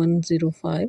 105,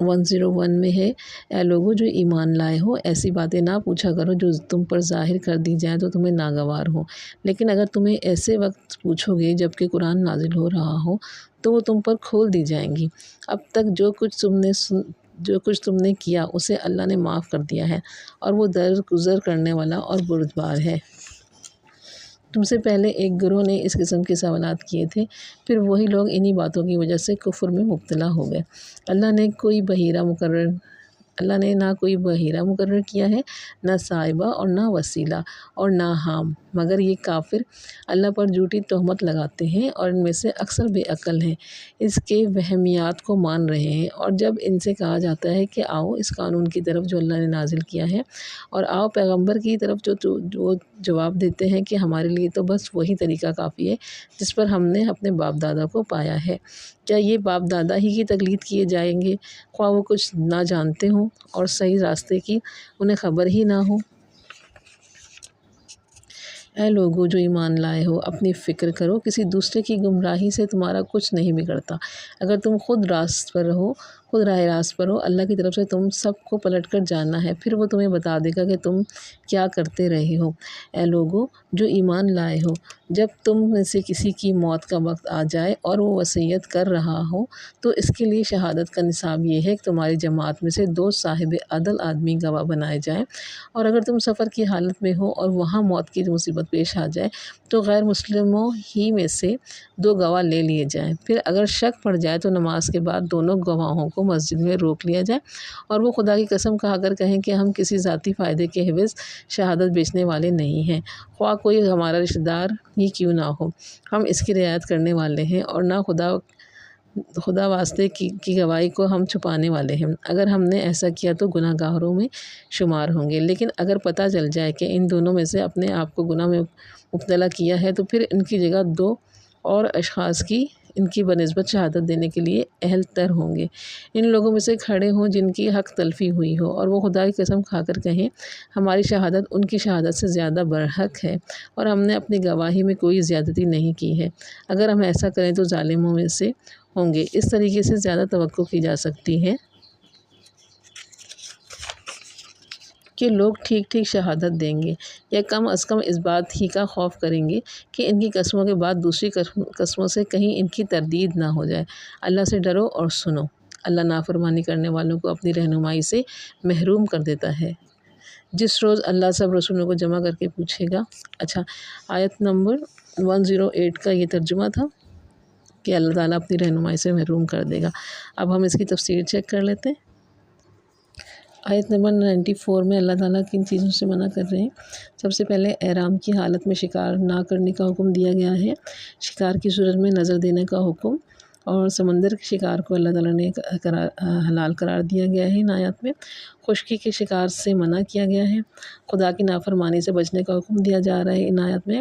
101 میں ہے، اے لوگو جو ایمان لائے ہو، ایسی باتیں نہ پوچھا کرو جو تم پر ظاہر کر دی جائیں تو تمہیں ناگوار ہو، لیکن اگر تمہیں ایسے وقت پوچھو گے جب کہ قرآن نازل ہو رہا ہو تو وہ تم پر کھول دی جائیں گی۔ اب تک جو کچھ تم نے کیا اسے اللہ نے معاف کر دیا ہے، اور وہ درگزر کرنے والا اور بردبار ہے۔ تم سے پہلے ایک گروہ نے اس قسم کے سوالات کیے تھے، پھر وہی لوگ انہی باتوں کی وجہ سے کفر میں مبتلا ہو گئے۔ اللہ نے نہ کوئی بحیرہ مقرر کیا ہے، نہ صاحبہ اور نہ وسیلہ اور نہ حام، مگر یہ کافر اللہ پر جھوٹی تہمت لگاتے ہیں اور ان میں سے اکثر بے عقل ہیں، اس کے وہمیات کو مان رہے ہیں۔ اور جب ان سے کہا جاتا ہے کہ آؤ اس قانون کی طرف جو اللہ نے نازل کیا ہے، اور آؤ پیغمبر کی طرف، جو جواب دیتے ہیں کہ ہمارے لیے تو بس وہی طریقہ کافی ہے جس پر ہم نے اپنے باپ دادا کو پایا ہے، کیا یہ باپ دادا ہی کی تقلید کیے جائیں گے، خواہ وہ کچھ نہ جانتے ہوں اور صحیح راستے کی انہیں خبر ہی نہ ہو؟ اے لوگو جو ایمان لائے ہو، اپنی فکر کرو، کسی دوسرے کی گمراہی سے تمہارا کچھ نہیں بگڑتا۔ اگر تم خود راہ راست پر ہو، اللہ کی طرف سے تم سب کو پلٹ کر جاننا ہے، پھر وہ تمہیں بتا دے گا کہ تم کیا کرتے رہے ہو۔ اے لوگو جو ایمان لائے ہو، جب تم میں سے کسی کی موت کا وقت آ جائے اور وہ وصیت کر رہا ہو تو اس کے لیے شہادت کا نصاب یہ ہے کہ تمہاری جماعت میں سے 2 صاحب عدل آدمی گواہ بنائے جائیں، اور اگر تم سفر کی حالت میں ہو اور وہاں موت کی مصیبت پیش آ جائے تو غیر مسلموں ہی میں سے 2 گواہ لے لیے جائیں۔ پھر اگر شک پڑ جائے تو نماز کے بعد دونوں گواہوں کو مسجد میں روک لیا جائے، اور وہ خدا کی قسم کھا کر کہیں کہ ہم کسی ذاتی فائدے کے عوض شہادت بیچنے والے نہیں ہیں، خواہ کوئی ہمارا رشتہ دار ہی کیوں نہ ہو، ہم اس کی رعایت کرنے والے ہیں، اور نہ خدا واسطے کی گواہی کو ہم چھپانے والے ہیں۔ اگر ہم نے ایسا کیا تو گناہ گاروں میں شمار ہوں گے، لیکن اگر پتہ چل جائے کہ ان دونوں میں سے اپنے آپ کو گناہ میں مبتلا کیا ہے تو پھر ان کی جگہ 2 اور اشخاص ان کی بنسبت شہادت دینے کے لیے اہل تر ہوں گے، ان لوگوں میں سے کھڑے ہوں جن کی حق تلفی ہوئی ہو، اور وہ خدا کی قسم کھا کر کہیں ہماری شہادت ان کی شہادت سے زیادہ برحق ہے، اور ہم نے اپنی گواہی میں کوئی زیادتی نہیں کی ہے۔ اگر ہم ایسا کریں تو ظالموں میں سے ہوں گے۔ اس طریقے سے زیادہ توقع کی جا سکتی ہے کہ لوگ ٹھیک ٹھیک شہادت دیں گے، یا کم از کم اس بات ہی کا خوف کریں گے کہ ان کی قسموں کے بعد دوسری قسموں سے کہیں ان کی تردید نہ ہو جائے۔ اللہ سے ڈرو اور سنو، اللہ نافرمانی کرنے والوں کو اپنی رہنمائی سے محروم کر دیتا ہے، جس روز اللہ سب رسولوں کو جمع کر کے پوچھے گا۔ اچھا، آیت نمبر 108 کا یہ ترجمہ تھا کہ اللہ تعالیٰ اپنی رہنمائی سے محروم کر دے گا۔ اب ہم اس کی تفسیر چیک کر لیتے ہیں۔ آیت نمبر 94 میں اللہ تعالیٰ کن چیزوں سے منع کر رہے ہیں؟ سب سے پہلے احرام کی حالت میں شکار نہ کرنے کا حکم دیا گیا ہے، شکار کی صورت میں نظر دینے کا حکم، اور سمندر کے شکار کو اللہ تعالیٰ نے حلال قرار دیا گیا ہے ان آیات میں۔ خشکی کے شکار سے منع کیا گیا ہے، خدا کی نافرمانی سے بچنے کا حکم دیا جا رہا ہے ان آیات میں،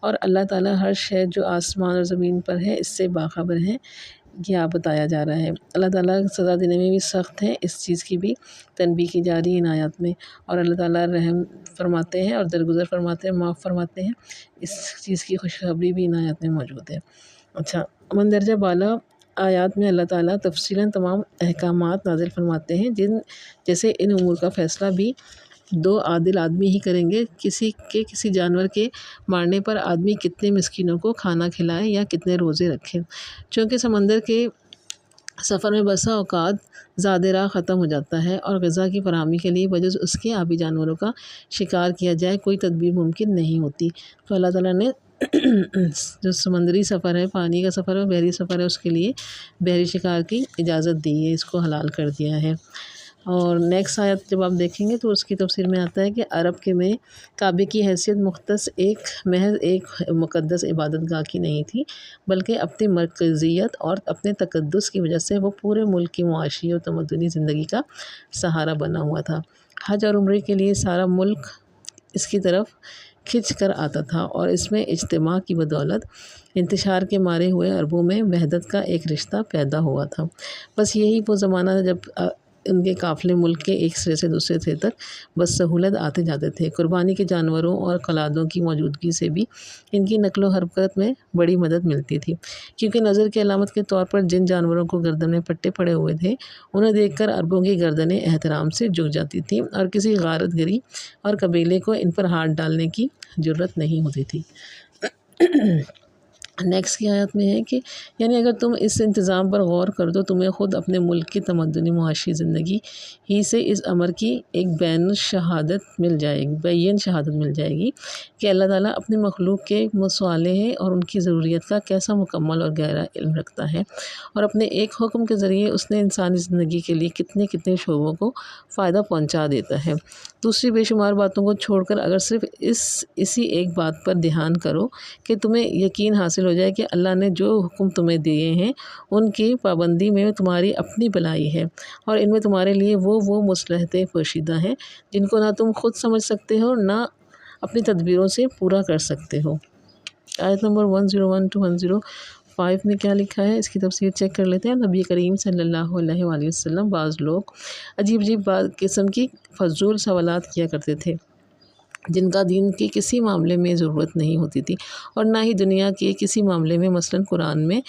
اور اللہ تعالیٰ ہر شے جو آسمان اور زمین پر ہے اس سے باخبر ہے، یہ بتایا جا رہا ہے۔ اللہ تعالیٰ سزا دینے میں بھی سخت ہے، اس چیز کی بھی تنبیہ کی جا رہی ہے ان آیات میں، اور اللہ تعالیٰ رحم فرماتے ہیں اور درگزر فرماتے ہیں، معاف فرماتے ہیں، اس چیز کی خوشخبری بھی ان آیات میں موجود ہے۔ اچھا، مندرجہ بالا آیات میں اللہ تعالیٰ تفصیلاً تمام احکامات نازل فرماتے ہیں، جیسے ان امور کا فیصلہ بھی 2 عادل آدمی ہی کریں گے، کسی جانور کے مارنے پر آدمی کتنے مسکینوں کو کھانا کھلائے یا کتنے روزے رکھے، چونکہ سمندر کے سفر میں بسا اوقات زاد راہ ختم ہو جاتا ہے اور غذا کی فراہمی کے لیے بجز اس کے آبی جانوروں کا شکار کیا جائے کوئی تدبیر ممکن نہیں ہوتی، تو اللہ تعالیٰ نے جو سمندری سفر ہے، پانی کا سفر ہے، بحری سفر ہے، اس کے لیے بحری شکار کی اجازت دی ہے، اس کو حلال کر دیا ہے۔ اور نیکسٹ آیت جب آپ دیکھیں گے تو اس کی تفسیر میں آتا ہے کہ عرب کے میں کعبے کی حیثیت محض ایک مقدس عبادت گاہ کی نہیں تھی، بلکہ اپنی مرکزیت اور اپنے تقدس کی وجہ سے وہ پورے ملک کی معاشی اور تمدنی زندگی کا سہارا بنا ہوا تھا۔ حج اور عمرے کے لیے سارا ملک اس کی طرف کھنچ کر آتا تھا، اور اس میں اجتماع کی بدولت انتشار کے مارے ہوئے عربوں میں وحدت کا ایک رشتہ پیدا ہوا تھا۔ بس یہی وہ زمانہ تھا جب ان کے قافلے ملک کے ایک سرے سے دوسرے سرے تک بس سہولت آتے جاتے تھے۔ قربانی کے جانوروں اور قلادوں کی موجودگی سے بھی ان کی نقل و حرکت میں بڑی مدد ملتی تھی، کیونکہ نظر کی علامت کے طور پر جن جانوروں کو گردن میں پٹے پڑے ہوئے تھے انہیں دیکھ کر عربوں کی گردنیں احترام سے جھک جاتی تھیں اور کسی غارت گری اور قبیلے کو ان پر ہاتھ ڈالنے کی جرأت نہیں ہوتی تھی۔ نیکسٹ کی آیت میں ہے کہ یعنی اگر تم اس انتظام پر غور کر دو تمہیں خود اپنے ملک کی تمدنی معاشی زندگی ہی سے اس امر کی ایک بین شہادت مل جائے گی کہ اللہ تعالیٰ اپنی مخلوق کے مصالحے اور ان کی ضروریت کا کیسا مکمل اور گہرا علم رکھتا ہے، اور اپنے ایک حکم کے ذریعے اس نے انسانی زندگی کے لیے کتنے کتنے شعبوں کو فائدہ پہنچا دیتا ہے۔ دوسری بے شمار باتوں کو چھوڑ کر اگر صرف اسی ایک بات پر دھیان کرو کہ تمہیں یقین حاصل ہو جائے کہ اللہ نے جو حکم تمہیں دیے ہیں ان کی پابندی میں تمہاری اپنی بھلائی ہے، اور ان میں تمہارے لیے وہ مصلحتیں پوشیدہ ہیں جن کو نہ تم خود سمجھ سکتے ہو نہ اپنی تدبیروں سے پورا کر سکتے ہو۔ آیت نمبر 101 to 105 میں کیا لکھا ہے اس کی تفسیر چیک کر لیتے ہیں۔ نبی کریم صلی اللہ علیہ وآلہ وسلم بعض لوگ عجیب قسم کی فضول سوالات کیا کرتے تھے جن کا دین کے کسی معاملے میں ضرورت نہیں ہوتی تھی اور نہ ہی دنیا کے کسی معاملے میں۔ مثلاً قرآن میں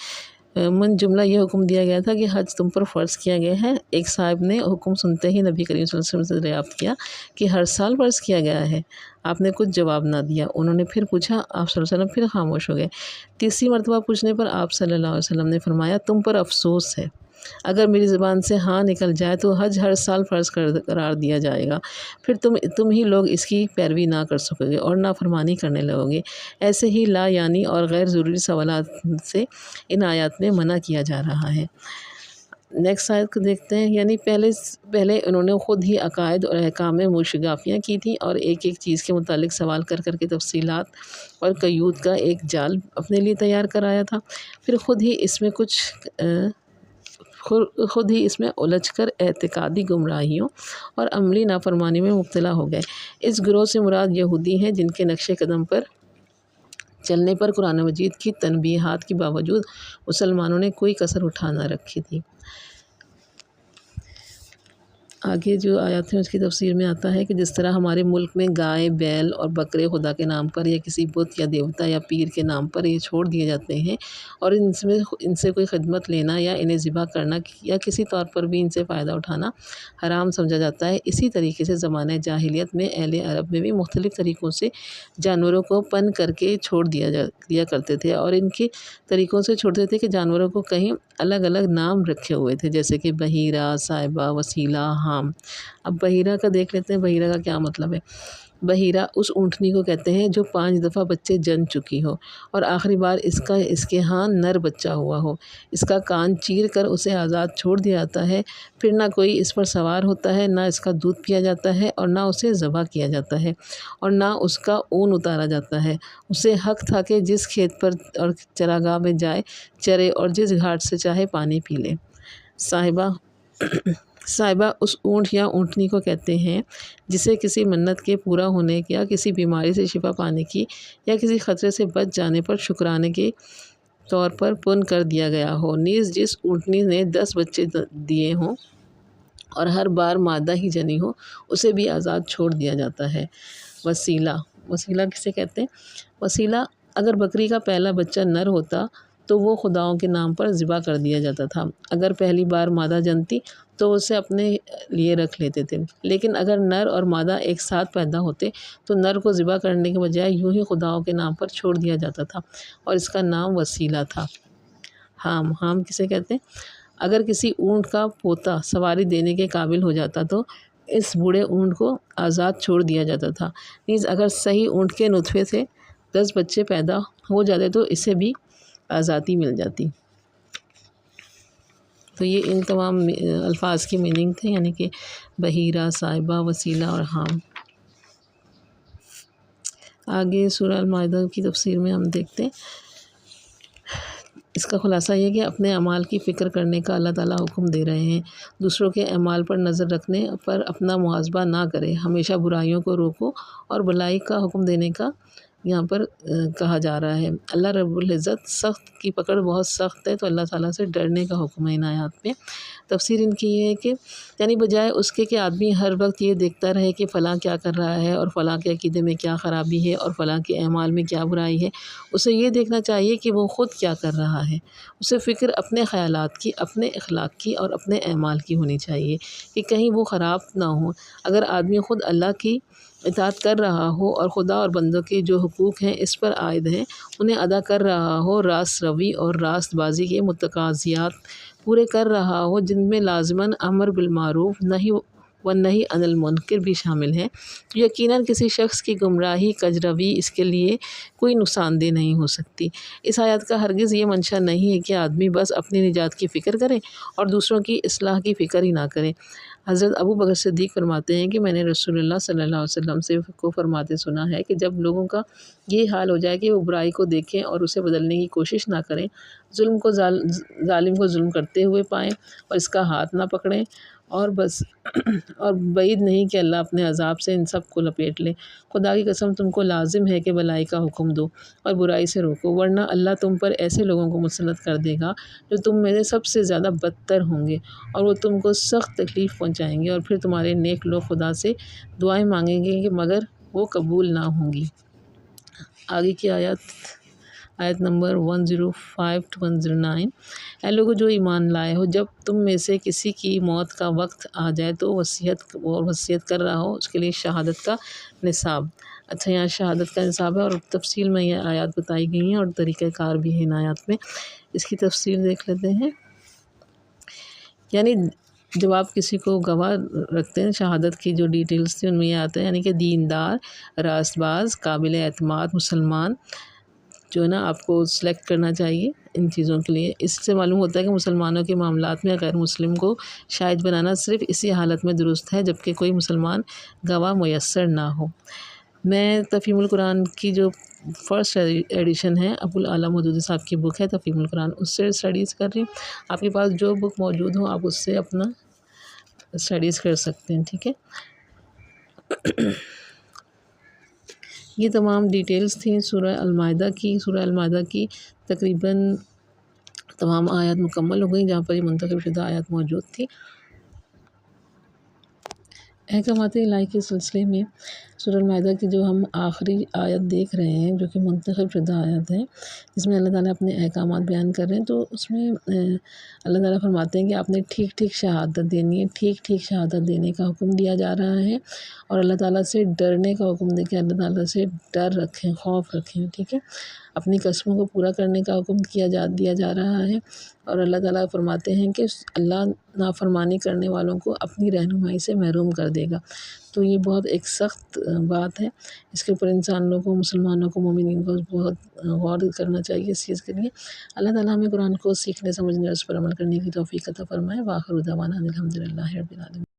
من جملہ یہ حکم دیا گیا تھا کہ حج تم پر فرض کیا گیا ہے۔ ایک صاحب نے حکم سنتے ہی نبی کریم صلی اللہ علیہ وسلم سے دریافت کیا کہ ہر سال فرض کیا گیا ہے؟ آپ نے کچھ جواب نہ دیا۔ انہوں نے پھر پوچھا، آپ صلی اللہ علیہ وسلم پھر خاموش ہو گئے۔ تیسری مرتبہ پوچھنے پر آپ صلی اللہ علیہ وسلم نے فرمایا، تم پر افسوس ہے، اگر میری زبان سے ہاں نکل جائے تو حج ہر سال فرض قرار دیا جائے گا، پھر تم ہی لوگ اس کی پیروی نہ کر سکو گے اور نافرمانی کرنے لگو گے۔ ایسے ہی لا یعنی اور غیر ضروری سوالات سے ان آیات میں منع کیا جا رہا ہے۔ نیکسٹ آیت کو دیکھتے ہیں۔ یعنی پہلے انہوں نے خود ہی عقائد اور احکام میں موشگافیاں کی تھیں اور ایک چیز کے متعلق سوال کر کے تفصیلات اور قیود کا ایک جال اپنے لیے تیار کرایا تھا، پھر خود ہی اس میں الجھ کر اعتقادی گمراہیوں اور عملی نافرمانی میں مبتلا ہو گئے۔ اس گروہ سے مراد یہودی ہیں جن کے نقش قدم پر چلنے پر قرآن مجید کی تنبیہات کے باوجود مسلمانوں نے کوئی کسر اٹھا نہ رکھی تھی۔ آگے جو آیات ہیں اس کی تفسیر میں آتا ہے کہ جس طرح ہمارے ملک میں گائے، بیل اور بکرے خدا کے نام پر یا کسی بت یا دیوتا یا پیر کے نام پر یہ چھوڑ دیے جاتے ہیں اور ان سے کوئی خدمت لینا یا انہیں ذبح کرنا یا کسی طور پر بھی ان سے فائدہ اٹھانا حرام سمجھا جاتا ہے، اسی طریقے سے زمانہ جاہلیت میں اہل عرب میں بھی مختلف طریقوں سے جانوروں کو پن کر کے چھوڑ دیا کرتے تھے، اور ان کے طریقوں سے چھوڑتے تھے کہ جانوروں کو کہیں الگ الگ نام رکھے ہوئے تھے، جیسے کہ بحیرہ، صائبہ، وسیلہ، حام۔ اب بحیرہ کا دیکھ لیتے ہیں، بحیرہ کا کیا مطلب ہے۔ بحیرہ اس اونٹنی کو کہتے ہیں جو 5 دفعہ بچے جن چکی ہو اور آخری بار اس کے ہاں نر بچہ ہوا ہو، اس کا کان چیر کر اسے آزاد چھوڑ دیا جاتا ہے، پھر نہ کوئی اس پر سوار ہوتا ہے، نہ اس کا دودھ پیا جاتا ہے اور نہ اسے ذبح کیا جاتا ہے اور نہ اس کا اون اتارا جاتا ہے۔ اسے حق تھا کہ جس کھیت پر اور چراگاہ میں جائے چرے اور جس گھاٹ سے چاہے پانی پی لے۔ صائبہ اس اونٹ یا اونٹنی کو کہتے ہیں جسے کسی منت کے پورا ہونے یا کسی بیماری سے شفا پانے کی یا کسی خطرے سے بچ جانے پر شکرانے کے طور پر پن کر دیا گیا ہو۔ نیز جس اونٹنی نے 10 بچے دیے ہوں اور ہر بار مادہ ہی جنی ہو اسے بھی آزاد چھوڑ دیا جاتا ہے۔ وسیلہ کسے کہتے ہیں؟ وسیلہ اگر بکری کا پہلا بچہ نر ہوتا تو وہ خداؤں کے نام پر ذبح کر دیا جاتا تھا، اگر پہلی بار مادہ جنتی تو اسے اپنے لیے رکھ لیتے تھے، لیکن اگر نر اور مادہ ایک ساتھ پیدا ہوتے تو نر کو ذبح کرنے کے بجائے یوں ہی خداؤں کے نام پر چھوڑ دیا جاتا تھا اور اس کا نام وسیلہ تھا۔ حام کسے کہتے ہیں؟ اگر کسی اونٹ کا پوتا سواری دینے کے قابل ہو جاتا تو اس بوڑھے اونٹ کو آزاد چھوڑ دیا جاتا تھا، نیز اگر صحیح اونٹ کے نطفے سے 10 بچے پیدا ہو جاتے تو اسے بھی آزادی مل جاتی۔ تو یہ ان تمام الفاظ کی میننگ تھے، یعنی کہ بحیرہ، صائبہ، وسیلہ اور حام۔ آگے سورہ المائدہ کی تفسیر میں ہم دیکھتے ہیں، اس کا خلاصہ یہ کہ اپنے اعمال کی فکر کرنے کا اللہ تعالیٰ حکم دے رہے ہیں، دوسروں کے اعمال پر نظر رکھنے پر اپنا محاسبہ نہ کرے، ہمیشہ برائیوں کو روکو اور بھلائی کا حکم دینے کا یہاں پر کہا جا رہا ہے۔ اللہ رب العزت سخت کی پکڑ بہت سخت ہے، تو اللہ تعالیٰ سے ڈرنے کا حکم ہے ان آیات میں۔ تفسیر ان کی یہ ہے کہ یعنی بجائے اس کے کہ آدمی ہر وقت یہ دیکھتا رہے کہ فلاں کیا کر رہا ہے اور فلاں کے عقیدے میں کیا خرابی ہے اور فلاں کے اعمال میں کیا برائی ہے، اسے یہ دیکھنا چاہیے کہ وہ خود کیا کر رہا ہے۔ اسے فکر اپنے خیالات کی، اپنے اخلاق کی اور اپنے اعمال کی ہونی چاہیے کہ کہیں وہ خراب نہ ہوں۔ اگر آدمی خود اللہ کی اطاعت کر رہا ہو اور خدا اور بندوں کے جو حقوق ہیں اس پر عائد ہیں انہیں ادا کر رہا ہو، راست روی اور راست بازی کے متقاضیات پورے کر رہا ہو، جن میں لازماً امر بالمعروف والنہی عن المنکر بھی شامل ہیں، تو یقیناً کسی شخص کی گمراہی کجروی اس کے لیے کوئی نقصان دہ نہیں ہو سکتی۔ اس آیت کا ہرگز یہ منشا نہیں ہے کہ آدمی بس اپنی نجات کی فکر کرے اور دوسروں کی اصلاح کی فکر ہی نہ کرے۔ حضرت ابو بکر صدیق فرماتے ہیں کہ میں نے رسول اللہ صلی اللہ علیہ وسلم سے کو فرماتے سنا ہے کہ جب لوگوں کا یہ حال ہو جائے کہ وہ برائی کو دیکھیں اور اسے بدلنے کی کوشش نہ کریں، ظالم کو ظلم کرتے ہوئے پائیں اور اس کا ہاتھ نہ پکڑیں، اور بس اور بعید نہیں کہ اللہ اپنے عذاب سے ان سب کو لپیٹ لے۔ خدا کی قسم تم کو لازم ہے کہ بھلائی کا حکم دو اور برائی سے روکو، ورنہ اللہ تم پر ایسے لوگوں کو مسلط کر دے گا جو تم میں سے سب سے زیادہ بدتر ہوں گے، اور وہ تم کو سخت تکلیف پہنچائیں گے، اور پھر تمہارے نیک لوگ خدا سے دعائیں مانگیں گے کہ مگر وہ قبول نہ ہوں گی۔ آگے کی آیت نمبر 105 to 109۔ اے لوگو جو ایمان لائے ہو، جب تم میں سے کسی کی موت کا وقت آ جائے تو وصیت کر رہا ہو اس کے لیے شہادت کا نصاب۔ اچھا، یہاں شہادت کا نصاب ہے اور تفصیل میں یہ آیات بتائی گئی ہیں اور طریقہ کار بھی ہے ان آیات میں۔ اس کی تفصیل دیکھ لیتے ہیں۔ یعنی جب آپ کسی کو گواہ رکھتے ہیں، شہادت کی جو ڈیٹیلز تھی ان میں یہ آتا ہے، یعنی کہ دیندار، راست باز، قابل اعتماد مسلمان جو ہے نا آپ کو سلیکٹ کرنا چاہیے ان چیزوں کے لیے۔ اس سے معلوم ہوتا ہے کہ مسلمانوں کے معاملات میں غیر مسلم کو شاہد بنانا صرف اسی حالت میں درست ہے جبکہ کوئی مسلمان گواہ میسر نہ ہو۔ میں تفہیم القرآن کی جو فرسٹ ایڈیشن ہے، ابو الاعلیٰ مودودی صاحب کی بک ہے تفہیم القرآن، اس سے اسٹڈیز کر رہی ہوں۔ آپ کے پاس جو بک موجود ہو آپ اس سے اپنا اسٹڈیز کر سکتے ہیں، ٹھیک ہے۔ یہ تمام ڈیٹیلز تھیں سورہ المائدہ کی تقریباً تمام آیات مکمل ہو گئیں جہاں پر یہ منتخب شدہ آیات موجود تھی۔ احکامات الہی کے سلسلے میں سورہ المائدہ کی جو ہم آخری آیت دیکھ رہے ہیں جو کہ منتخب شدہ آیت ہے، جس میں اللہ تعالیٰ اپنے احکامات بیان کر رہے ہیں، تو اس میں اللہ تعالیٰ فرماتے ہیں کہ آپ نے ٹھیک شہادت دینی ہے، ٹھیک شہادت دینے کا حکم دیا جا رہا ہے، اور اللہ تعالیٰ سے ڈرنے کا حکم دے کہ اللہ تعالیٰ سے ڈر رکھیں، خوف رکھیں، ٹھیک ہے۔ اپنی قسموں کو پورا کرنے کا حکم دیا جا رہا ہے، اور اللہ تعالیٰ فرماتے ہیں کہ اللہ نافرمانی کرنے والوں کو اپنی رہنمائی سے محروم کر دے گا۔ تو یہ بہت ایک سخت بات ہے، اس کے اوپر انسانوں کو، مسلمانوں کو، مومنین کو بہت غور کرنا چاہیے اس چیز کے لیے۔ اللہ تعالیٰ ہمیں قرآن کو سیکھنے، سمجھنے اور اس پر عمل کرنے کی توفیق عطا فرمائے۔ وآخر دعوانا الحمدللہ رب العالمین۔